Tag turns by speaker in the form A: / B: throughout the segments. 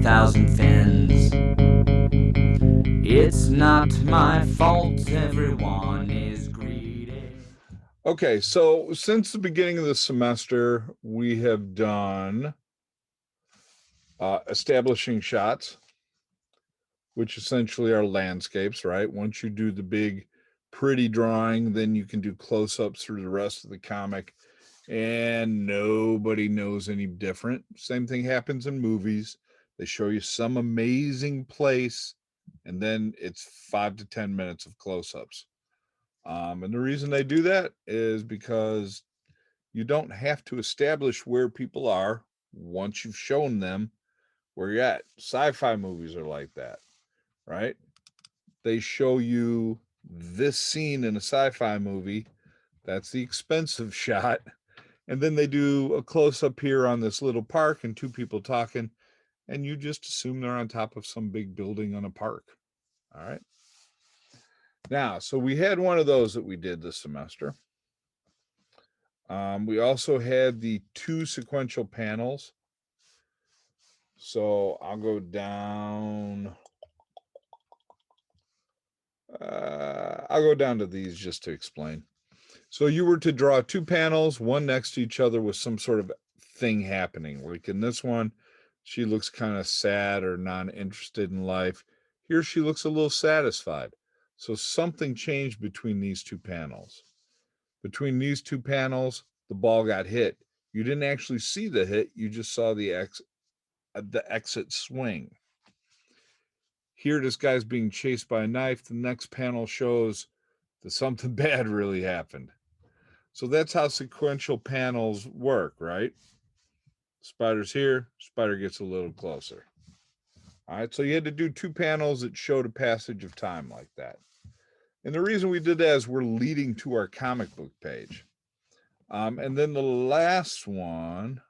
A: 10,000 fins. It's not my fault everyone is greedy.
B: Okay, so since the beginning of the semester, we have done establishing shots, which essentially are landscapes, right? Once you do the big, pretty drawing, then you can do close ups through the rest of the comic, and nobody knows any different. Same thing happens in movies. They show you some amazing place, and then it's 5 to 10 minutes of close ups. And the reason they do that is because you don't have to establish where people are once you've shown them where you're at. Sci-fi movies are like that, right? They show you this scene in a sci-fi movie. That's the expensive shot. And then they do a close up here on this little park and two people talking, and you just assume they're on top of some big building on a park. All right. Now, so we had one of those that we did this semester. We also had the two sequential panels. So I'll go down. I'll go down to these just to explain. So you were to draw two panels, one next to each other with some sort of thing happening. Like in this one, she looks kind of sad or not interested in life. Here she looks a little satisfied. So something changed between these two panels. Between these two panels, the ball got hit. You didn't actually see the hit, you just saw the exit swing. Here, this guy's being chased by a knife. The next panel shows that something bad really happened. So that's how sequential panels work, right? Spider's here, spider gets a little closer. All right, so you had to do two panels that showed a passage of time like that. And the reason we did that is we're leading to our comic book page. And then the last one,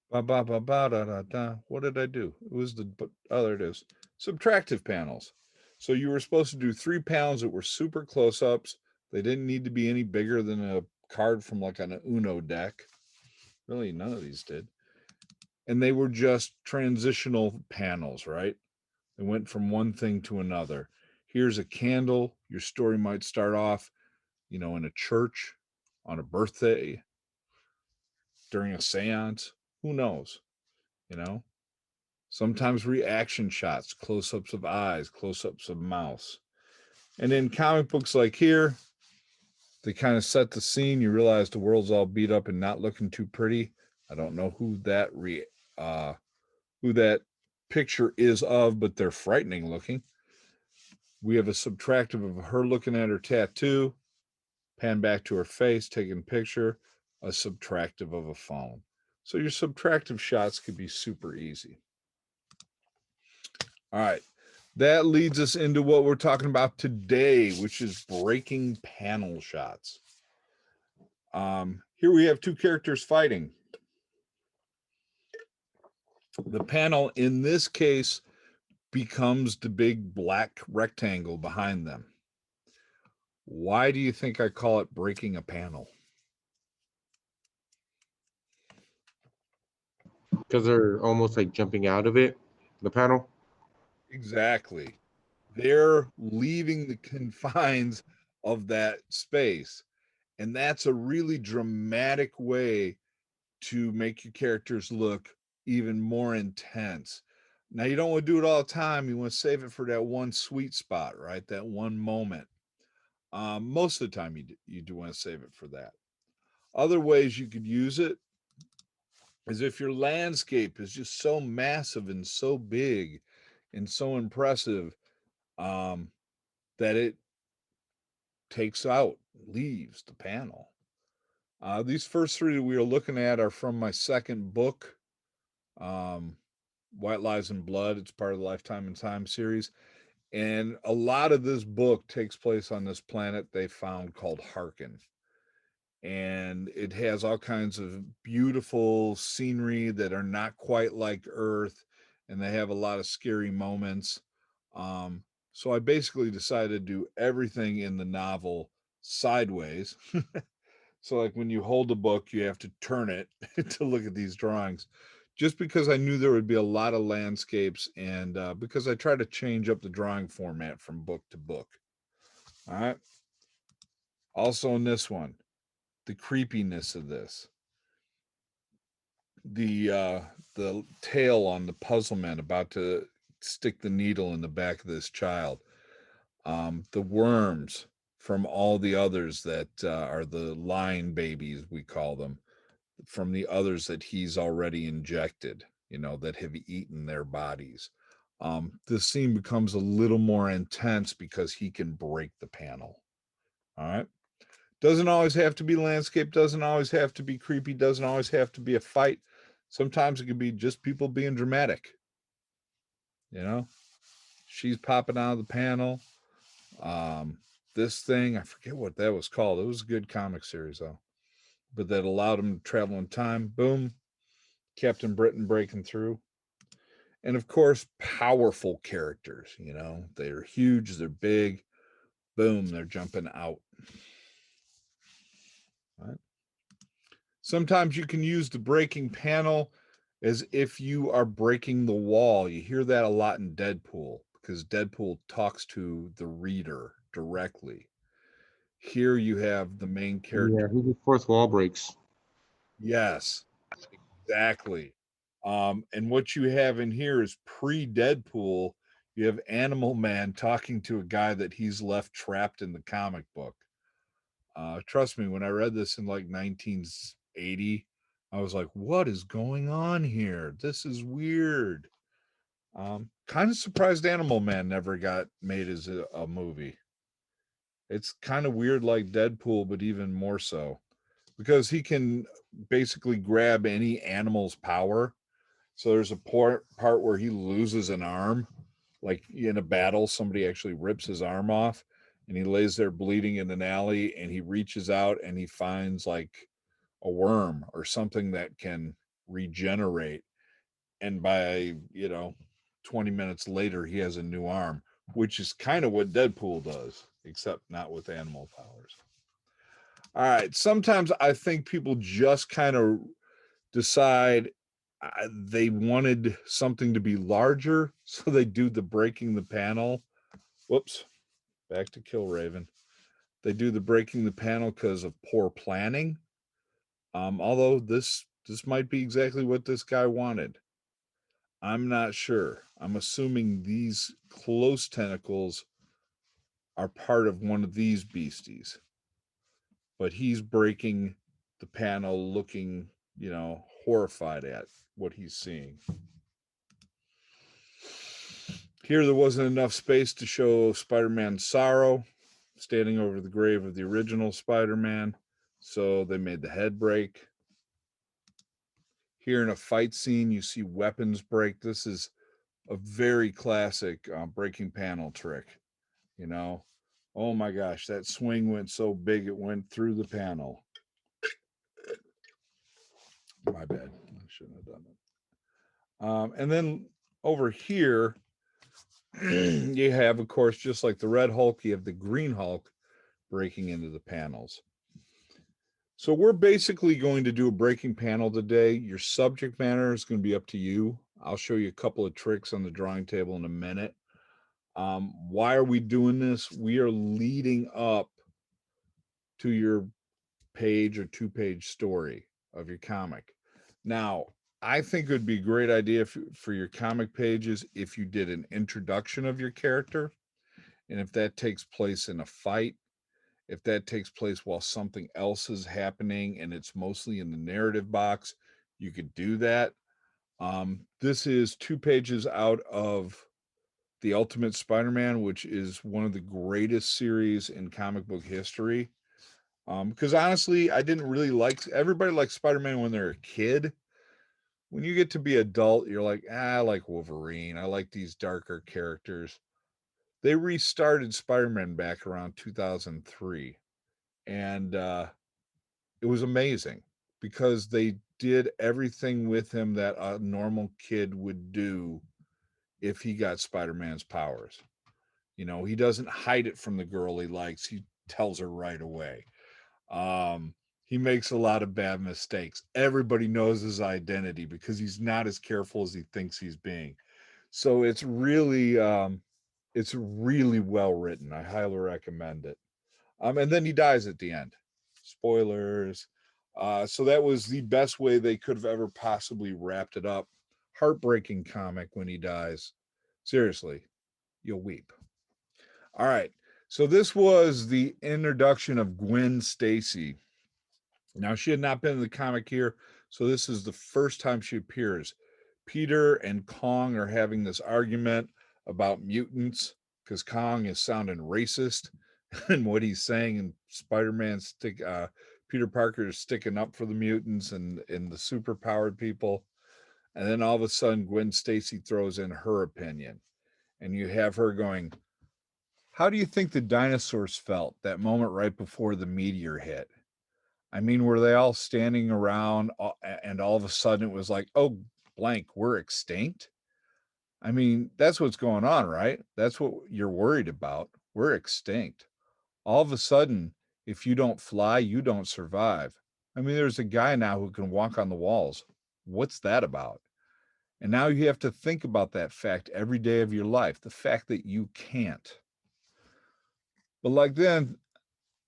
B: what did I do? It was there it is. Subtractive panels. So you were supposed to do 3 panels that were super close ups. They didn't need to be any bigger than a card from like an Uno deck. Really, none of these did. And they were just transitional panels, right? They went from one thing to another. Here's a candle. Your story might start off, in a church, on a birthday, during a seance. Who knows? You know, sometimes reaction shots, close ups of eyes, close ups of mouths. And in comic books like here, they kind of set the scene. You realize the world's all beat up and not looking too pretty. I don't know who that picture is of, but they're frightening looking. We have a subtractive of her looking at her tattoo, pan back to her face, taking a picture, a subtractive of a phone. So your subtractive shots could be super easy. All right. That leads us into what we're talking about today, which is breaking panel shots. Here we have two characters fighting. The panel in this case becomes the big black rectangle behind them. Why do you think I call it breaking a panel?
C: Because they're almost like jumping out of it, the panel.
B: Exactly. They're leaving the confines of that space. And that's a really dramatic way to make your characters look even more intense. Now, you don't want to do it all the time. You want to save it for that one sweet spot, right? That one moment. Most of the time, you do want to save it for that. Other ways you could use it is if your landscape is just so massive and so big and so impressive um, that it leaves the panel. These first three that we are looking at are from my second book, White Lies and Blood. It's part of the Lifetime and Time series. And a lot of this book takes place on this planet they found called Harkin. And it has all kinds of beautiful scenery that are not quite like Earth, and they have a lot of scary moments. So I basically decided to do everything in the novel sideways. So, like when you hold the book, you have to turn it to look at these drawings just because I knew there would be a lot of landscapes, and because I try to change up the drawing format from book to book. All right. Also, in this one, the creepiness of this, the tail on the puzzleman about to stick the needle in the back of this child, the worms from all the others that are the line babies, we call them, from the others that he's already injected, that have eaten their bodies. This scene becomes a little more intense because he can break the panel. All right. Doesn't always have to be landscape, doesn't always have to be creepy, doesn't always have to be a fight. Sometimes it can be just people being dramatic. She's popping out of the panel. This thing, I forget what that was called. It was a good comic series though, but that allowed him to travel in time. Boom, Captain Britain breaking through. And of course, powerful characters. They're huge, they're big. Boom, they're jumping out. Right. Sometimes you can use the breaking panel as if you are breaking the wall. You hear that a lot in Deadpool because Deadpool talks to the reader directly. Here you have the main character.
C: Yeah, he did fourth wall breaks.
B: Yes, exactly. And what you have in here is pre-Deadpool. You have Animal Man talking to a guy that he's left trapped in the comic book. Trust me, when I read this in like 1980, I was like, what is going on here? This is weird. Kind of surprised Animal Man never got made as a movie. It's kind of weird like Deadpool, but even more so because he can basically grab any animal's power. So there's a part where he loses an arm, like in a battle, somebody actually rips his arm off and he lays there bleeding in an alley and he reaches out and he finds like a worm or something that can regenerate. And by, 20 minutes later, he has a new arm, which is kind of what Deadpool does, except not with animal powers. All right. Sometimes I think people just kind of decide they wanted something to be larger, so they do the breaking the panel. Whoops. Back to Killraven. They do the breaking the panel because of poor planning. Although this might be exactly what this guy wanted. I'm not sure. I'm assuming these close tentacles are part of one of these beasties. But he's breaking the panel looking, horrified at what he's seeing. Here, there wasn't enough space to show Spider-Man's sorrow, standing over the grave of the original Spider-Man, so they made the head break. Here in a fight scene, you see weapons break. This is a very classic breaking panel trick. Oh my gosh, that swing went so big it went through the panel. My bad. I shouldn't have done it. And then over here, you have, of course, just like the Red Hulk, you have the Green Hulk breaking into the panels. So we're basically going to do a breaking panel today. Your subject matter is going to be up to you. I'll show you a couple of tricks on the drawing table in a minute. Why are we doing this? We are leading up to your page or 2-page story of your comic. Now, I think it would be a great idea for your comic pages if you did an introduction of your character. And if that takes place in a fight, if that takes place while something else is happening and it's mostly in the narrative box, you could do that. This is 2 pages out of The Ultimate Spider-Man, which is one of the greatest series in comic book history. Because honestly, I didn't really everybody likes Spider-Man when they're a kid. When you get to be adult, you're like, I like Wolverine. I like these darker characters. They restarted Spider-Man back around 2003. And it was amazing because they did everything with him that a normal kid would do if he got Spider-Man's powers. He doesn't hide it from the girl he likes. He tells her right away. he makes a lot of bad mistakes. Everybody knows his identity because he's not as careful as he thinks he's being. So it's really well written. I highly recommend it. And then he dies at the end. Spoilers. So that was the best way they could have ever possibly wrapped it up. Heartbreaking comic when he dies. Seriously, you'll weep. All right. So this was the introduction of Gwen Stacy. Now she had not been in the comic here, so this is the first time she appears. Peter and Kong are having this argument about mutants because Kong is sounding racist and what he's saying, and Peter Parker is sticking up for the mutants and the superpowered people. And then all of a sudden Gwen Stacy throws in her opinion. And you have her going, how do you think the dinosaurs felt that moment right before the meteor hit? I mean, were they all standing around and all of a sudden it was like, oh, blank, we're extinct? I mean, that's what's going on, right? That's what you're worried about. We're extinct. All of a sudden, if you don't fly, you don't survive. I mean, there's a guy now who can walk on the walls. What's that about? And now you have to think about that fact every day of your life, the fact that you can't. But like then,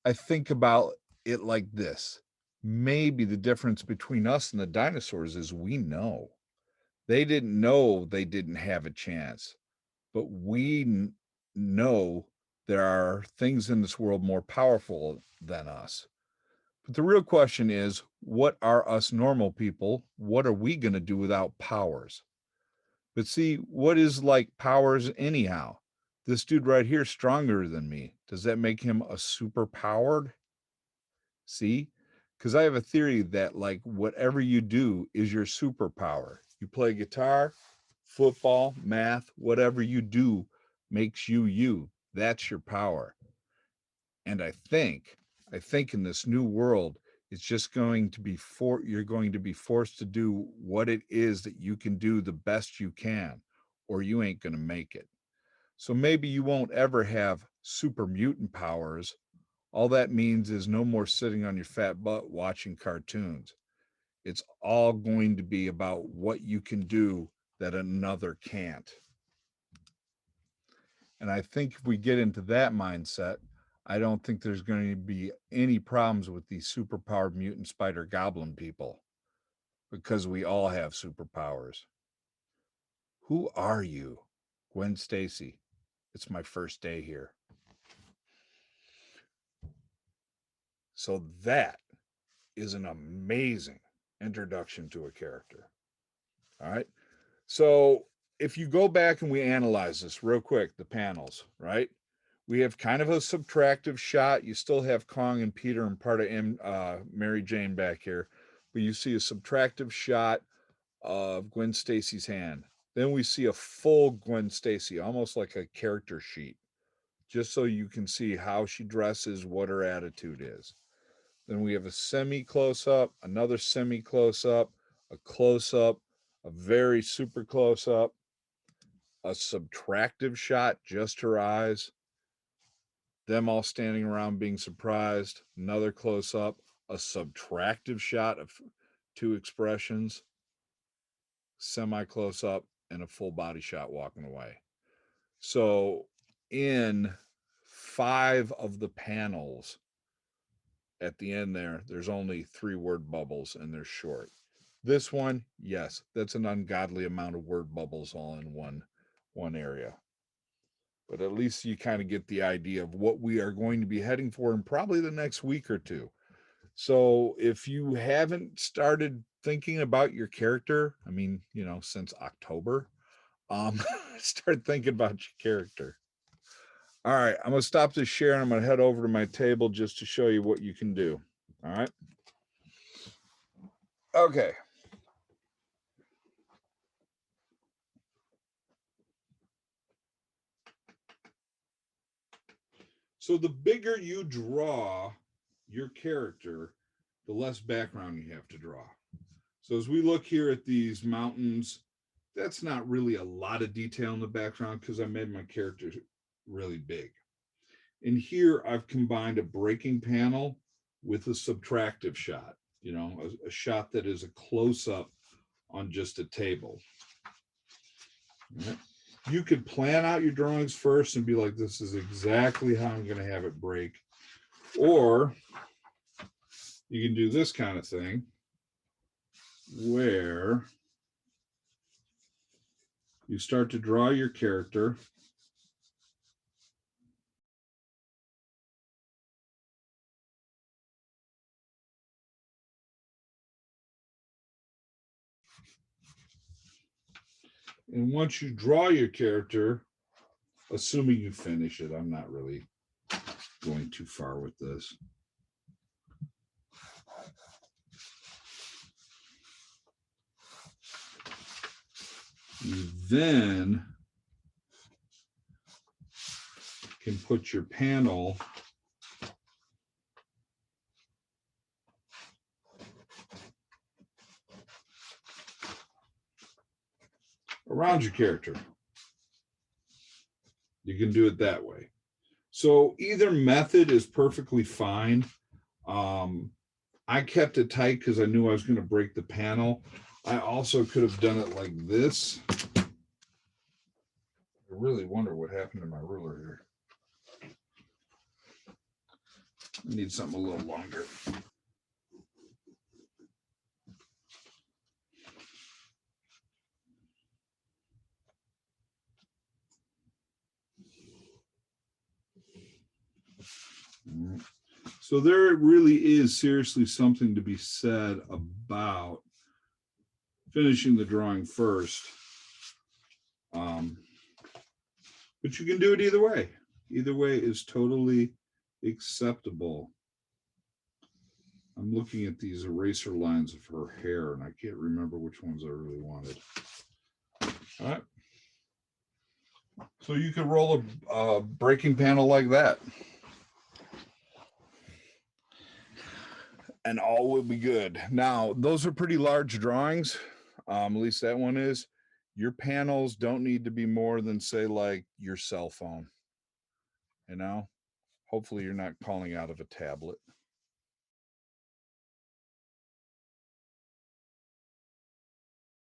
B: I think about it like this. Maybe the difference between us and the dinosaurs is we know. They didn't know they didn't have a chance, but we know there are things in this world more powerful than us. But the real question is, what are us normal people? What are we going to do without powers? But see, what is like powers anyhow? This dude right here is stronger than me. Does that make him a super powered? See? Because I have a theory that like whatever you do is your superpower. You play guitar, football, math, whatever you do makes you you. That's your power. And I think in this new world, it's just going to be you're going to be forced to do what it is that you can do the best you can, or you ain't going to make it. So maybe you won't ever have super mutant powers. All that means is no more sitting on your fat butt watching cartoons. It's all going to be about what you can do that another can't. And I think if we get into that mindset, I don't think there's going to be any problems with these superpowered mutant spider goblin people because we all have superpowers. Who are you? Gwen Stacy. It's my first day here. So that is an amazing introduction to a character. All right. So if you go back and we analyze this real quick, the panels, right? We have kind of a subtractive shot. You still have Kong and Peter and part of Mary Jane back here, but you see a subtractive shot of Gwen Stacy's hand. Then we see a full Gwen Stacy, almost like a character sheet, just so you can see how she dresses, what her attitude is. Then we have a semi close up, another semi close up, a close up, a very super close up, a subtractive shot, just her eyes, them all standing around being surprised, another close up, a subtractive shot of two expressions, semi close up, and a full body shot walking away. So in 5 of the panels, at the end there's only 3 word bubbles and they're short. This one, yes, that's an ungodly amount of word bubbles all in one area. But at least you kind of get the idea of what we are going to be heading for in probably the next week or two. So if you haven't started thinking about your character, I mean, since October, start thinking about your character. All right, I'm going to stop this share and I'm going to head over to my table just to show you what you can do. All right. Okay. So the bigger you draw your character, the less background you have to draw. So as we look here at these mountains, that's not really a lot of detail in the background because I made my character really big. And here I've combined a breaking panel with a subtractive shot, a shot that is a close-up on just a table. All right. You could plan out your drawings first and be like, this is exactly how I'm going to have it break. Or you can do this kind of thing where you start to draw your character. And once you draw your character, assuming you finish it, I'm not really going too far with this. You then can put your panel around your character. You can do it that way. So either method is perfectly fine. I kept it tight because I knew I was going to break the panel. I also could have done it like this. I really wonder what happened to my ruler here. I need something a little longer. So there really is seriously something to be said about finishing the drawing first. But you can do it either way. Either way is totally acceptable. I'm looking at these eraser lines of her hair, and I can't remember which ones I really wanted. All right. So you could roll a breaking panel like that. And all will be good. Now, those are pretty large drawings. At least that one is. Your panels don't need to be more than, say, like your cell phone. Hopefully you're not calling out of a tablet.